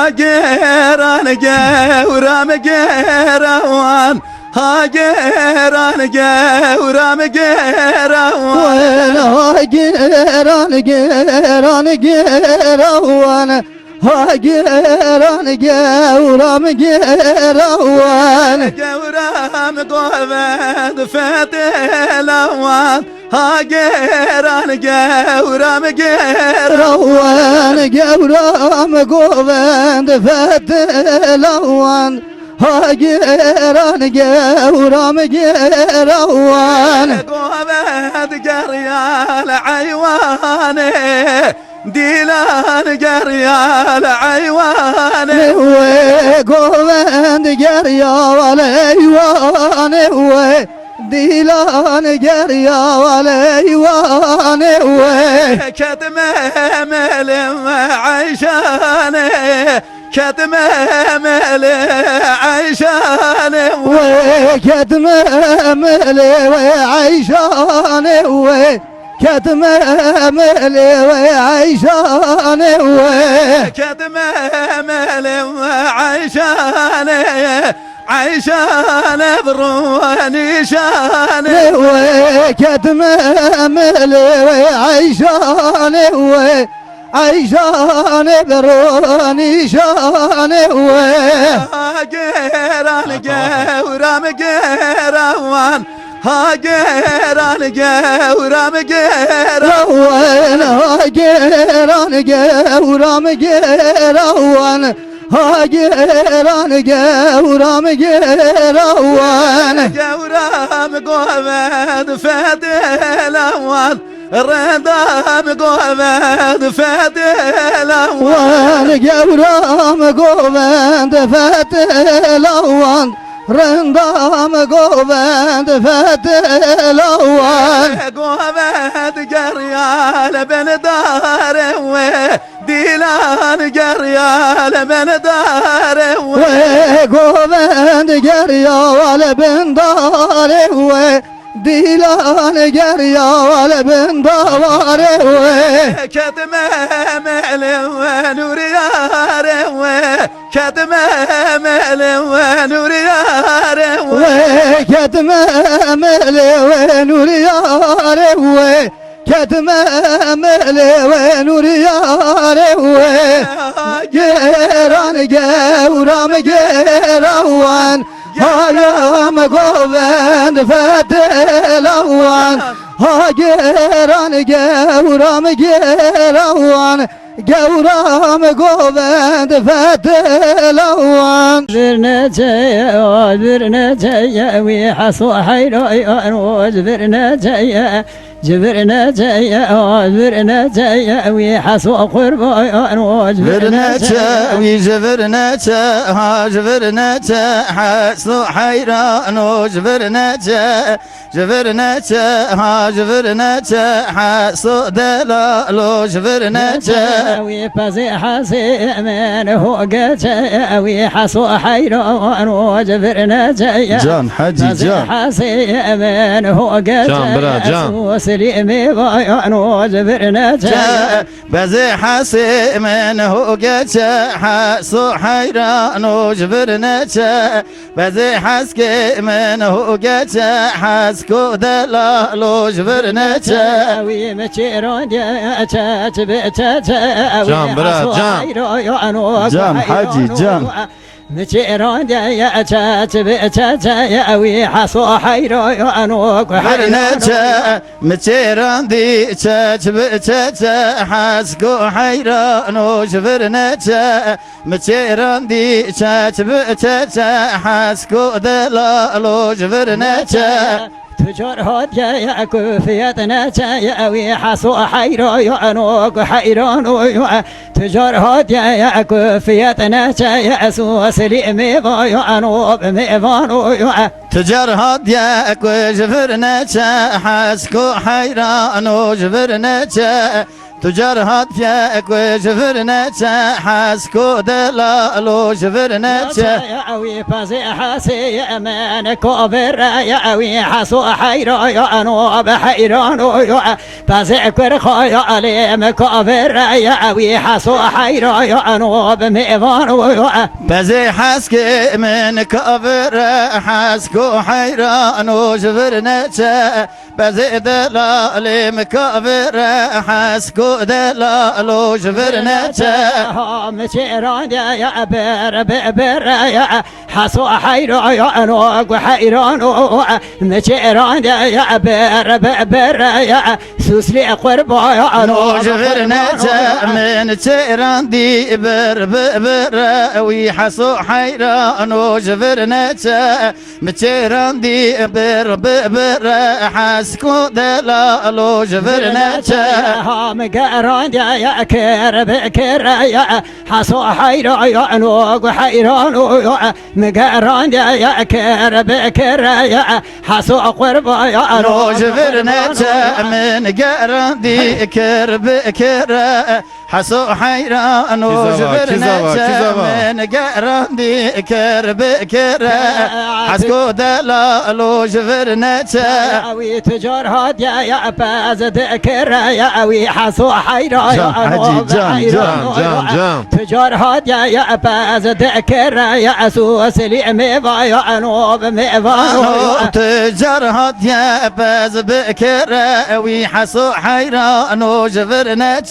هاجران جورام جيروان هاجران جورام جيروان هاجران جيران جيروان هاجران جورام جيروان جورام قوبد فتلوان هاجران جورام جيروان جورام قوبد فتلوان هاجران جورام جيروان قوبد جريال عيواني ديلان جريال عيواني قوبد جريال عيواني ديلان جريال عيواني كتمه ملم عيشاني كتمه ملي عيشاني وكتمه ملي وعيشاني كتمه ملي وعيشاني كتمه ملي وعيشاني عيشان بروني شاني وكتمه ملي وعيشاني عيشان بروني شاني هاجران جورام جيروان هاجران جورام جيروان هاجران جورام جيروان هاجران جورام جيروان جورام قوبد فتلوان الرندام قوبد فتلوان جورام قوبد فتلوان رندام قوبد فتلوان قوبد جريال بن دار ديلان جريال بن دار قوبد جريال بن دار ديلان جريال بن دار كتمه ملي ونور يار كتمه ملي ونور يار كتمه ملي ونور يار كتمه ملي ونور يار جيران جورام جيروان هايام قوبد فتلوان هاجران جورام جيروان جورام قوبد فتلوان برنتي ويحصو حيران وجبرنتي جبرنتي وجبرنتي ويحصو قربان وجبرنتي وجبرنتي جبرنتي حصو حيران وجبرنتي جبرنتي جبرنتي حصو دلال وجبرنتي ويبازي حاسي من هو قتي ويحصو حيران وجبرنتي جان حجي جان حاسي من هو قتي جان برا جان وسليمي ضايعن وجبرنتي بزي حاسي من هو قتي حصو حيران وجبرنتي بزي حسكي من هو قتي حسكو دلال وجبرنتي ويمشيرون يا تبتت جان برا جان جان حجي جان مشيرون يا تبتت يا ويحصو حيرو يانوك حرنتا متيران دي تبتت حسكو حيران وجبرنتا متيران دي تبتت حسكو دلال وجبرنتا تجار هاد يا كوفيتنا يا ويحصو حيرو يانوك حيران تجار هاد يا كوفيتنا يا سو سليمي ضايعن بميفان تجار هاد يا كوجبرنتا حسكو حيران وجبرنتا تجار هاتيك وشفرنك حاسكو دلالو شفرنك ياوي فازي حاسي من كوبر ياوي حسو حيرو يانو بحيرانو يا فازي كرخو يالي كوبر ياوي حسو حيرو يانو بميفانو يا بزي حاسك من كبر حاسكو حيرانو شفرنك بزي دلالي مكبر حاسكو دلالو شفرنك مشيران يا بر يا حسو حيرو يانو حيرانو مشيران يا بر يا سوسلي قربو يانو شفرنك من تيران دي بر ويحسو حيرانو شفرنك متيران دي بر حاسكو دلالو شفرنك مقران يا كر يا حسو حيرو يانو حيرانو مقران يا كر يا حسو قربو يانو شفرنك من قران دي كر حسو حيرانو شفرنك من قران دي كر حسكو دلالو شفرنك ياوي تجار هاد يا باز ذكر ياوي حسو حيرو جام تجار هاد يا باز ذكر يا سو سليم يانو بميفانو تجار هاد يا باز بكر ويحسو حيرانو شفرنك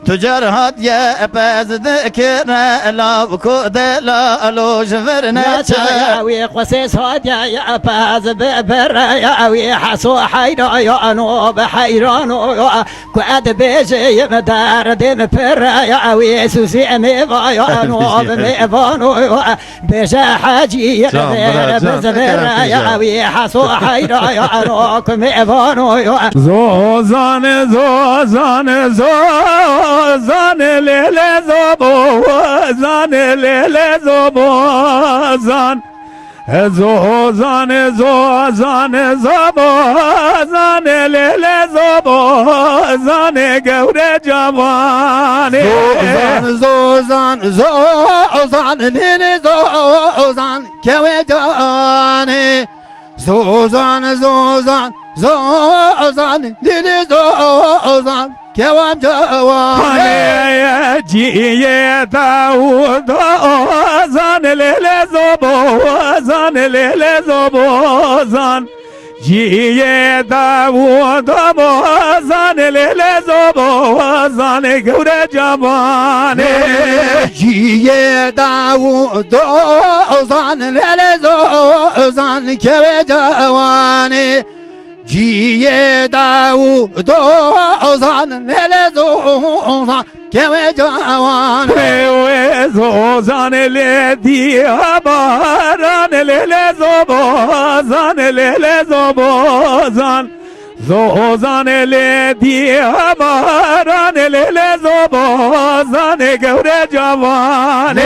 تجار هاد يا باز ذكر لا بكو دلالو شفرنك ياوي قسيس هاد يا باز ببر ياوي حسو حيرو يانو بحيرانو كواد بيجي مدار دم بر ياوي سوسي ميفا يانو بميفانو بيجا حاجي بزبر ياوي حسو حيرو يانو كميفانو زوزان ليلة زبو زان ليلة زبو زان زوزان زبو زان ليلة زبو زان قورة جواني زوزان ليلة زوزان كوي جاني زوزان ليلة زوزان كوام جواني جيه داود زان ليلة زبو زان ليلة زبو زان جيه داود زان ليلة زبو زان قورة جواني جيه داود زان ليلة زوزان كوي جواني جيه داود زان ليلة زوزان كوي جواني زوزان لدي أباران ليلة زبوزان ليلة زبوزان زوزان لدي أباران ليلة زبوزان قورة جواني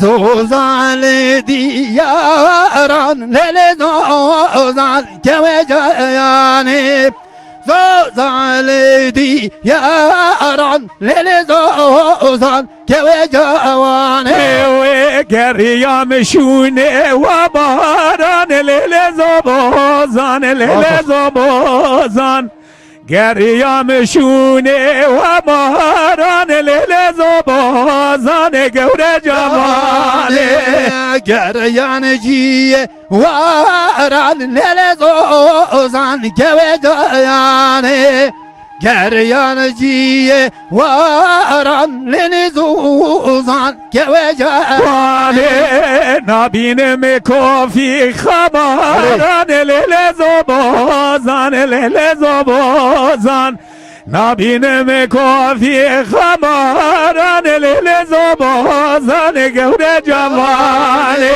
زوزان لدي ياران ليلة زوزان كوي جواني زوزان لدي ياران ليلة زوزان كوي جواني وكريا مشوني وباران ليلة زبوزان ليلة زبوزان كريا مشوني وباران ليلة زبوزان قورة جواني كريان جي واران ليلة زوزان كوي جواني كريان جي واران ليلة زوزان كوي جواني نبين مكوفي خبران ليلة زبوزان ليلة زبوزان نبين مكوفي خبران ليلة زبوزان قورة جواني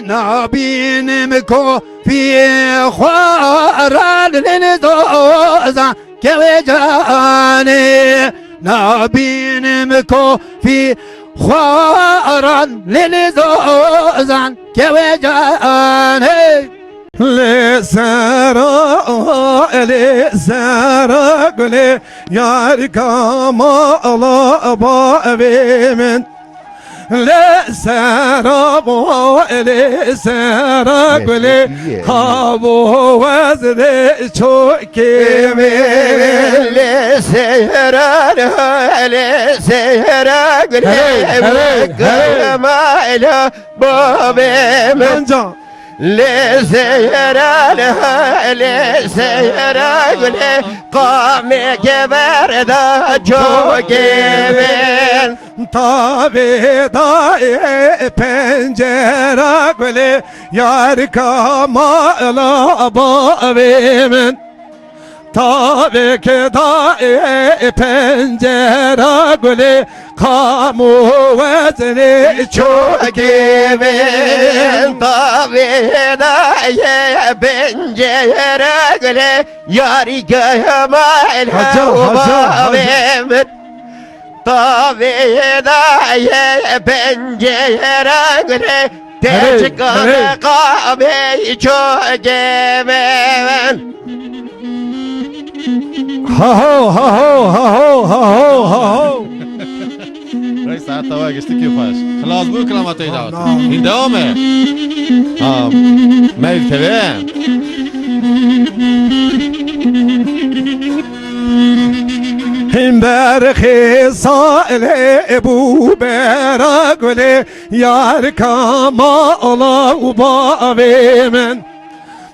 نبين مكوفي خواران ليلة زوزان كوي جواني نبين مكوفي خواران ليلة زوزان كوي جواني لسرا قولي يا كما الله بابي لسرا قولي خابو وزني شوكي لسهرا قولي كما الله بابي لسيرا قولي قامي كبر ذا جوكي من طابي ضاي بنجرة قولي يا كما الله بابي من طابي ضاي بنجرة قولي قاموا وزني شوكي من طابي ضاي بنجرة قولي يا كما الله بابي طابي ضاي بنجرة قولي تشكر قامي شوكي من ها هو ها هو ها هو ها هو ها هو رئيس ساعات تواجه اشتكي وفاش خلاص مو كلامات يدعوت من دوامه ما يكتبين برخي صالي ابو براقلي يا كما الله وبابي من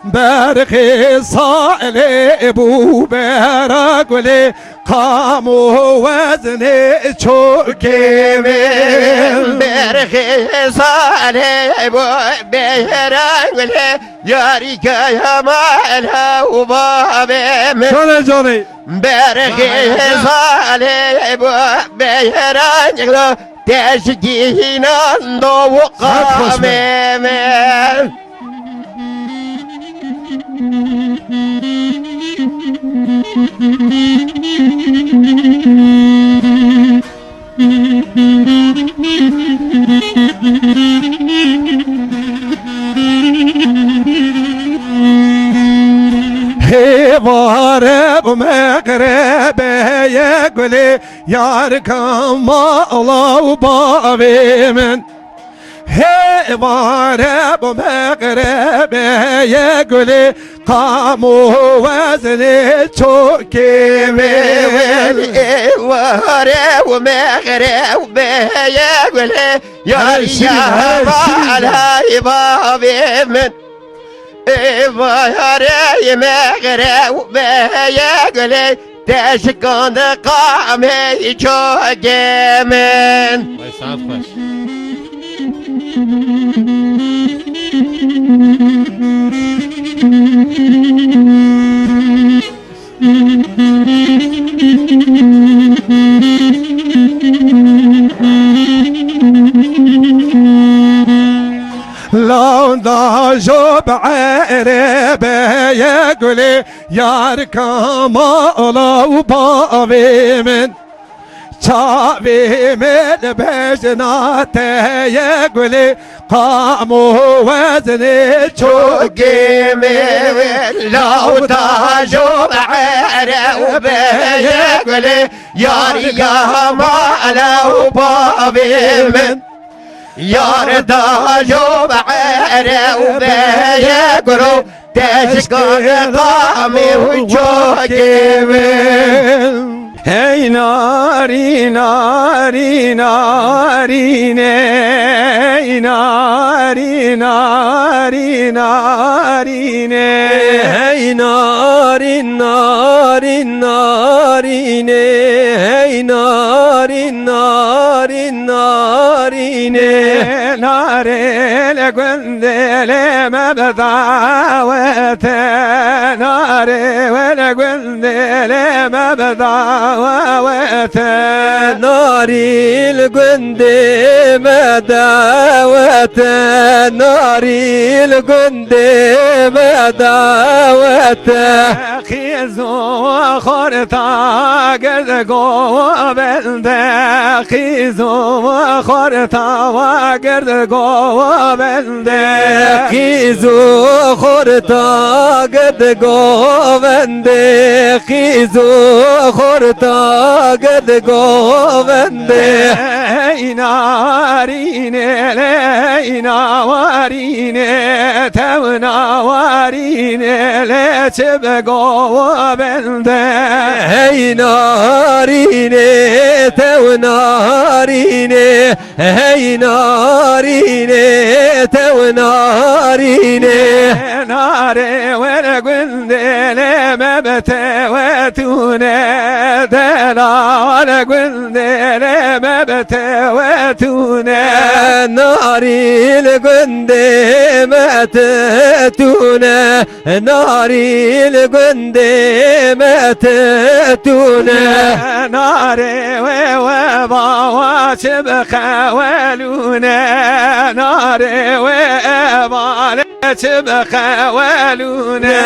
برخي صالي ابو براقلي قاموا وزني شوكي من برخي صالي ابو براقلي يا يا مالها وبابي من شلون جوني برخي صالي ابو براقلي تشجينا وقامي من هيبارب مقرب يقولي يا كما الله وبابي من هيبارب مقرب يقولي قاموا وزني شوكي من وهرب مقرب يقولي يا على بابي من وهرب مقرب يقولي تشكون قامي شوكي من رئيس ساعات خوش لو ضاجب عرب يقولي يا كما الله وبابي من شابي من بجناته يقولي قاموا وزني شوكي من لو ضاجب عرب يقولي يا مالا وبابي من ياردا جوب عرب يقولوا تشكر قامي وجوكي من هي ناري ناري ناري ناري ناري ناري ناري هي ناري ناري ناري هي ناري ناري ناري ناري لقندل ما بضاوت ناري ولقندل ما بضاوت ناري القند ما داوت ناري القند ما داوت خيزو خرطا قد قوبل خيزو خرطا وقد قوبل bende خیزو خورتا گد گوونده خیزو خورتا گد گوونده ey narine ey navarine tev navarine le çebe bende Hey narine tev narine Hey narine tev narine nare ve gündele mebete ve tune dela ve gündele mebete ve tune naril göndemet tune naril göndemet tune nare ve bava çebeka ve lune nare ve bale çebeka ve lune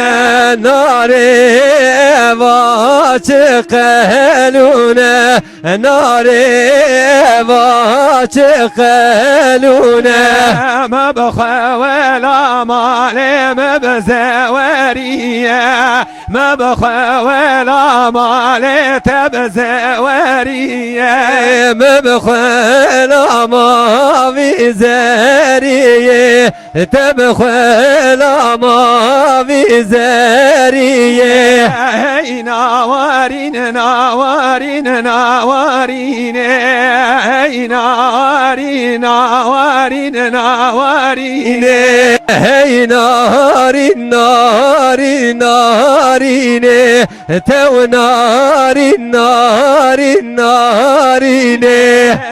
nare va çıkalune nare va çıkalune ما بخوا ولا مال ما بزوارية ما بخوا ولا مال تبزوارية مبخل ما في زاريه تبخل ما في زاريه هي نوارين نوارين نوارين هي نوارين نوارين نوارين هي ناري ناري نارين تو ناري ناري نارين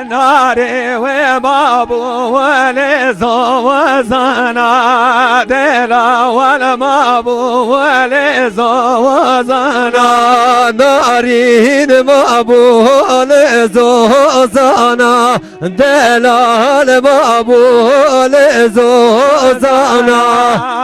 ناري وبابو ولزو وزانا دلا ولا مابو ولزو وزانا نارين مابول زوزانا دلال مابول زوزانا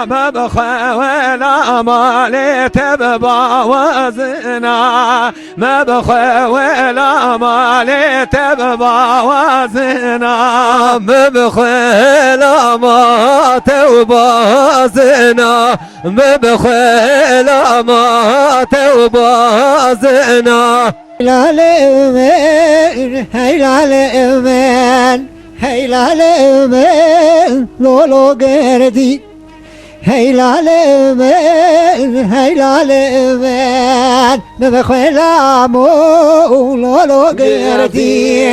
ما بخوا ولا مال تببا وزنا ما بخوا ولا مال تببا وزنا مبخل ما توبازنا مبخل ما توبازنا هيلال أمان هيلال أمان هيلال أمان لولو قردي هيلال أمان هيلال أمان نبخلا مو لولو قردي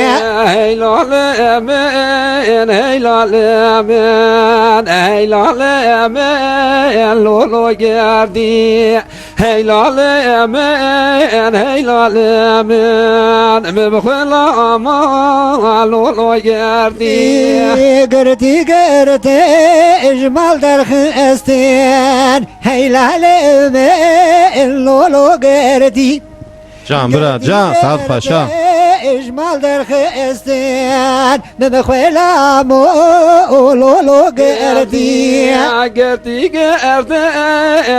هيلال أمان هيلال أمان هيلال أمان لولو قردي هيلال أمان هيلال أمان مبخلا ما لولو قردي قردي قردي اجمال درخ استين هيلال أمان لولو قردي Can bura can Saat Paşa. اجمال درخ استين مبخلا مو لولو قردي قردي قردي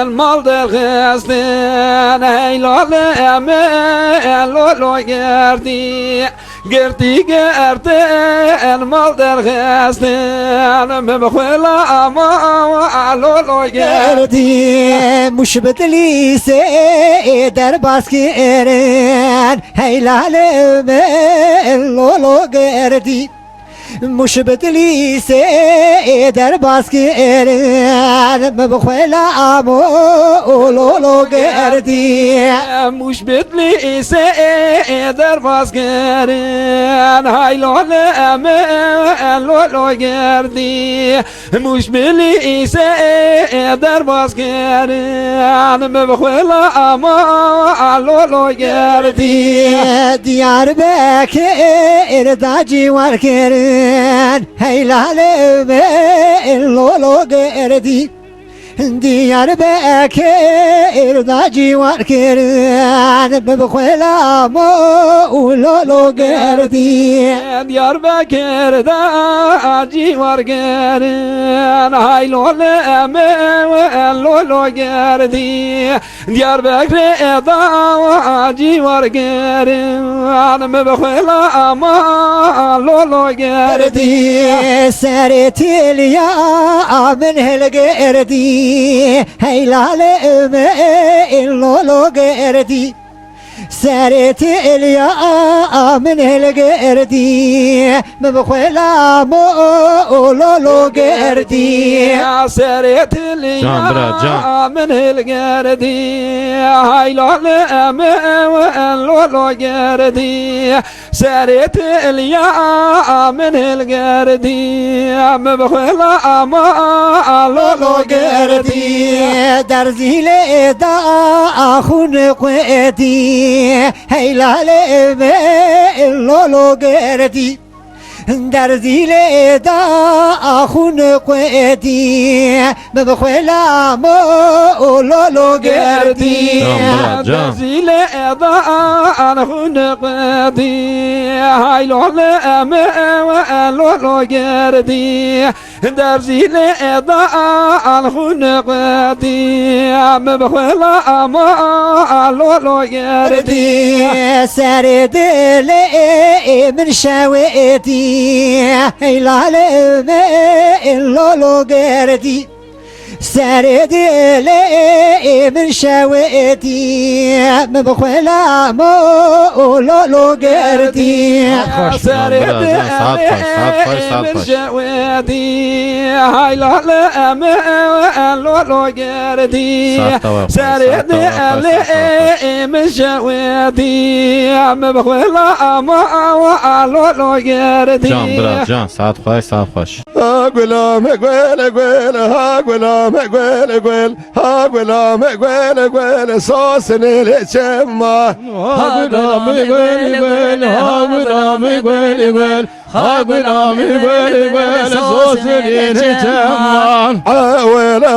المال درخ استين هيلال أمان لولو قردي قردي قردي المال درخ استين مبخلا مو لولو قردي مش بدلي سي در باسكيرن هيلال أمان لولو قردي مش بدلي سي در باسكيرن مبخلا مو لولو قردي مش بدلي سي در باسكيرن هيلال أمان لولو قردي مش بدلي سي در باسكيرن مبخلا مو لولو قردي ديار بكر داجي وركرن هيلال أمان لولو قردي Diyarbakır da civar kırın Bebkhela mo'ulolo gerdi Diyarbakır'da civar gerin Haylole lolo gerdi Diyarbakır'da civar gerin Mebkhela lolo gerdi Seretil ya min helgerdi Heylale lolo gerdi Seretil ya min helgerdi Mebkhela mo'ulolo gerdi Seretil Can, bra, can. ya min helgerdi Haylale lolo gerdi Seretil ya min helgerdi Mebkhela lolo gerdi Derzile da ahun kwedi Heylale lolo gerdi Derzile da ahun kwedi Mebkhela mo'ulolo gerdi Can, bra, can. Zile da anhun qadi haylole lolo gerdi Derzile da anhun qadi Mebkhela lolo gerdi Serdile min şeveti Heylale lolo gerdi Serdile min şeveti Mebkhela mo'ulolo gerdi Seredile lolo gerdi Seredile lolo gerdi Can, bra, can. Saat xoş, saat xoş. Ha gulam gwele gwele ha gulam gwele gwele ha gulam gwele gwele sosini leçemma Ha gulam gwele gwele ha gulam gwele gwele ha gulam gwele gwele sosini leçemman awele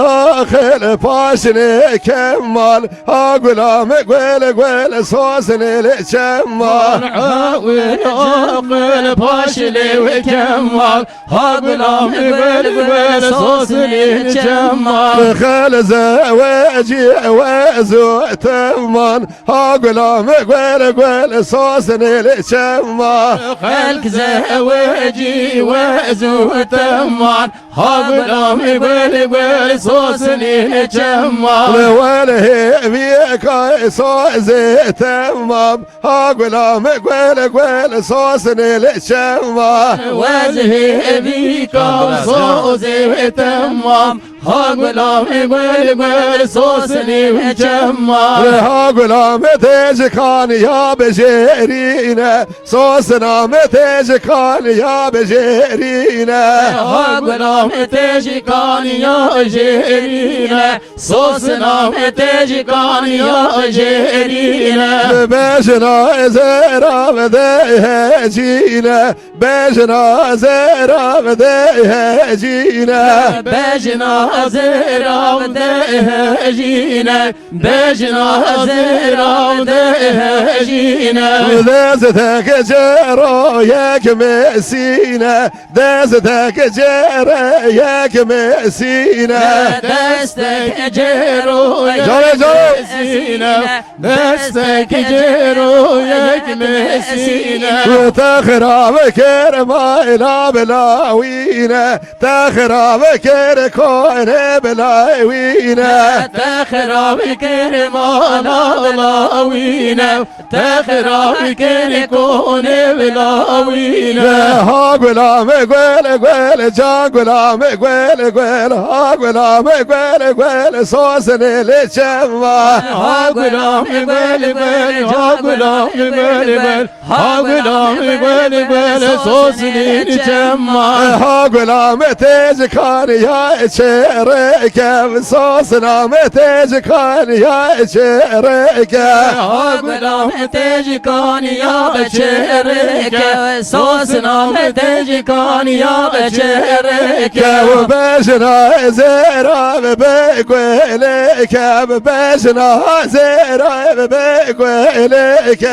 akhel pasini kemal ha gulam gwele gwele sosini leçemma Ağır paşili ve kemal Ha gulam böyle sosini cemal خال زواجي وزو تمان ها غلام قول قول صوصني لشما خلق زواجي وزو تمان Ha gulam böyle sosini cemal وله بيك صوص تمام ها غلام قول قول صوصني لشما وجهي بك صوصي تمام Ha gulam böyle sosini cemal ها غلام تجكان يا بجيرينا صوصنا متجكان يا بجيرينا Ha gulam tejikan ya jerine Sosna tejikan ya jerine بجنا زرا بديه جينا بجنا زرا بديه جينا Bejna zeram de jine Bejna zeram de jine دازتك جرى ياك مسينا دازتك جرى ياك مسينا Destek cero Cale, cale. yekmesine Destek cero yekmesine تخرب كرما إلى بلاوينا تخرب كركون بلاوينا تخرب كرمانا لاوينا تخرب كركون بلاوينا ها غلام قول قول جا غلام قول قول ها غلام قول قول صوصني لشما Ha gulam böyle ha gulam böyle ha gülame güle güle sosini çemma ها غلام تجکان یا چرکم ساس نام تجکان یا چرکم ha gülame tecikan ya beçereke sos name tecikan ya beçereke و بجنا زرا بگویلک بجنا زرا بگویلک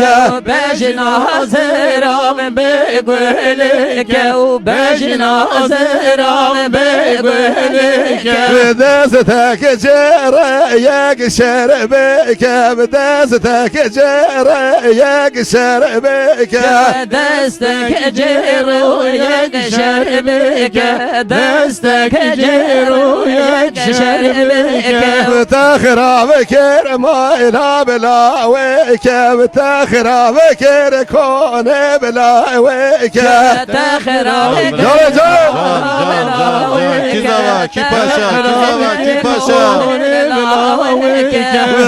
بجنا زرام بگویلکه و بجنا زرام بگویلکه دستك جرى يا شربك دستك جرى يا شربك دستك جرو یک شربک دستك جرو یک شربک بتاخر بكر ما إلى بلاويك بتاخر بكر كون بلاويك تخرا جرى جرى Ki paşa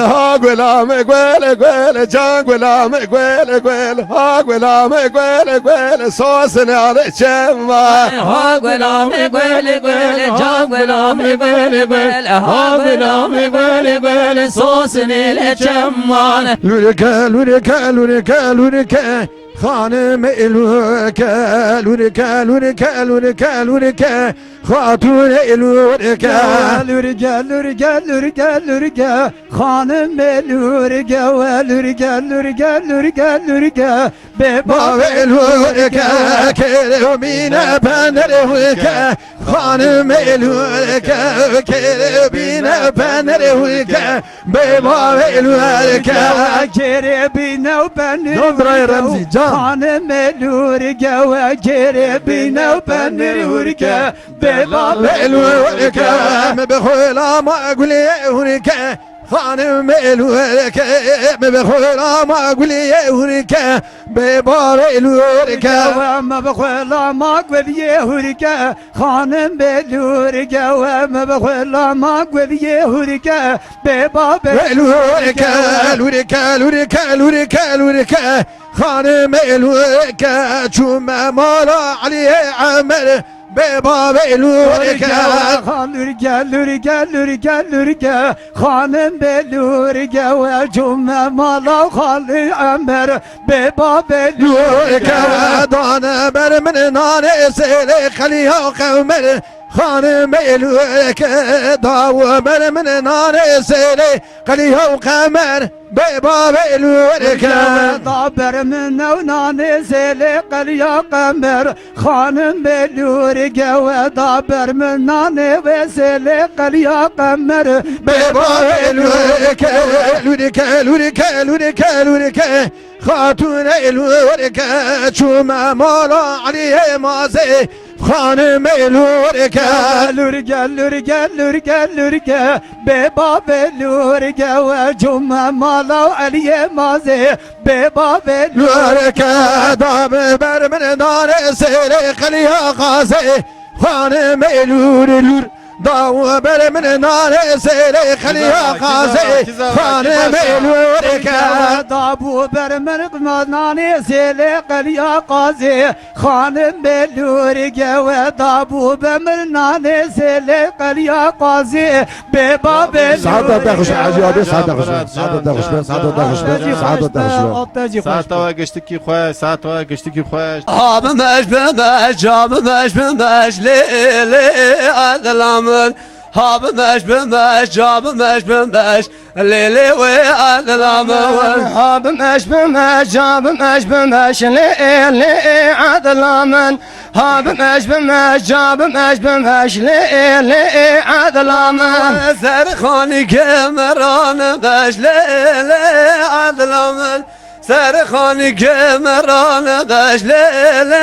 ها غلام قول قول جان غلام قول قول ها غلام قول قول صوصنا على شما ha gulam gül gül can gulam gül gül ha gulam gül gül sosun ile çemman لوركا لوركا لوركا لوركا خانم الوركا لوركا لوركا لوركا لوركا خاتون الوركا Lürge lürge lürge lürge hanım be lürge ve lürge lürge lürge lürge beba باب الوركا كرمينا بنرهوكا خانم الوركا كرمينا بنرهوكا باب الوركا kerebine ben Dobra ya Remzi, can. hanım be lürge ve kerebine ben lürge beba الوركا مبخولا ما أقول هوركا خانم الوركا مبخولا ما أقول هوركا ببار الوركا ve mebxulamak ve yehurike hanım be lürge ve mebxulamak ve yehurike beba الوركا الوركا الوركا الوركا الوركا خانم الوركا شو ما مالا عليه عمل بباب الوركا Lürge lürge lürge lürge hanım be lürge ve cümme mala halı ömer beba be الوركا دانا بر من ناني سيلي خليها قمر خانم الوركا داو بر من ناني سيلي خليها قمر بباب الوركا Daber min nevnane zele qalya qamer hanım be lürge ve daber min nane ve zele qalya qamer بباب الوركا الوركا الوركا الوركا الوركا خاتون الوركا شو ما مالا عليه مازي خانم الوركا lürge lürge lürge lürge beba be lürge ve cümme mala aliye maze beba be الوركا دام بر من دار سيري خليها قاسي خانم الور داو بر من نار سيري خليها قاسي خانم الوركا dabu bermen qmanane zele qalya qazi hanım be lürge ve dabu bermen zele qalya qazi beba be سعادة دخش عجيبة سعادة دخش سعادة دخش سعادة دخش سعادة دخش Saat tava geçti ki xoş, saat tava geçti ki xoş. Abim eşbemeş, abim eşbemeş, le adlamın. Abim eşbemeş, abim eşbemeş, le adlamın. Abim eşbemeş, abim eşbemeş, le adlamın. Abim eşbemeş, abim eşbemeş, le adlamın. Serkhani kemeranı beş, le adlamın. سرخاني كمران دشلل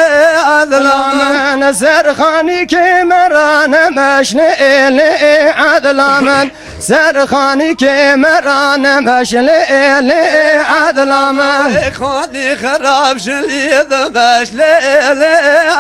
عدلان سرخاني كمران مشلل عدلان سرخاني كمران مشلل عدلان خاني خراب شليد مشلل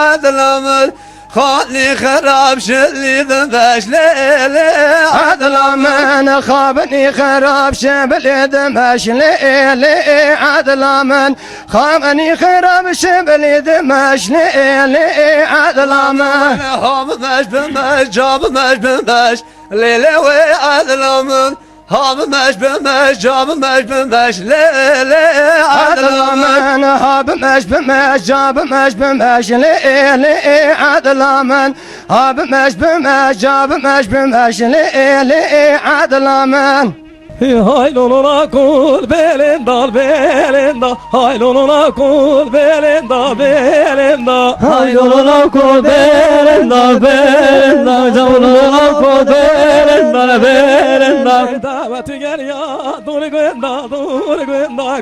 عدلان خالي خراب شلي ذبش ليلي عدل من خابني خراب شبل دمش ليلي عدل من خابني خراب شبل دمش ليلي عدل من هام مش بمش جاب مش بمش ليلي وعدل من هام مش بمش جاب مش بمش ليلي عدل من هاب مش بمش جاب مش بمش ليلي عدل من هاب مش بمش جاب مش بمش ليلي عدل من Hay loluna kul belenda belenda Hay loluna kul belenda belenda Hay loluna kul belenda belenda Loluna kul belenda belenda Daveti gel ya dur gwenda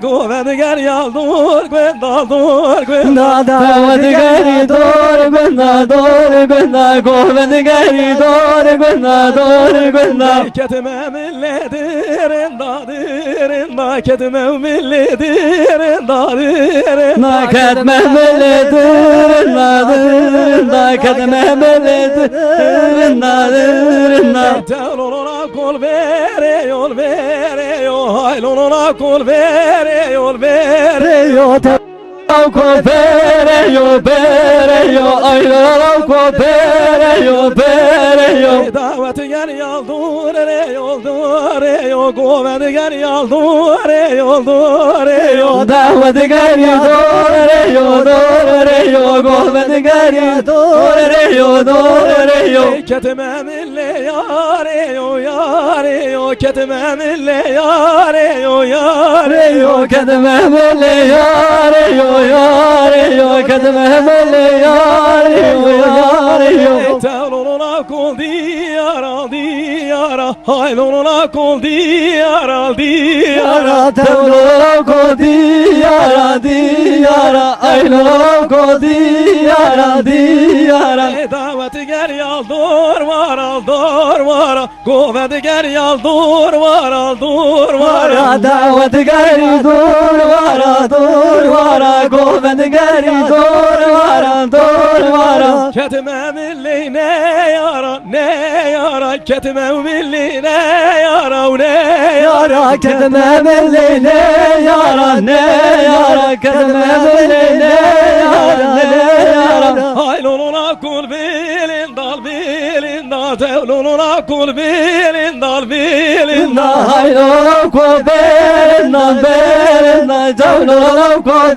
Govedi gel ya dur gwenda Daveti gel dur gwenda Govedi gel dur gwenda Ketime milledir Dirinda ketme milli dirinda ketme milli dirinda ketme milli dirinda Tevlonuna kul veriyor haylonuna kul veriyor Kul veriyor ayrılan kul veriyor Daveti gel yaldur Govedi gel yaldur Daveti gel yaldur Govedi gel yaldur Ketime milli yarıyor Ketime milli yarıyor Ketime milli yarıyor Ketime milli yarıyor Tevlonuna kul diyara Haylonuna kul diyara Tevlonuna kul diyara Haylonuna kul diyara Daveti gel yaldur var Govedi gel yaldur var Daveti gel yaldur var Govedi gel yaldur var Ketime milli ne yara Ketime milli ne yara Ketime milli ne yara Ketime milli ne yara Haylonuna kul bilinda Tevlonuna kul bilinda Haylonuna kul bilinda Tevlonuna kul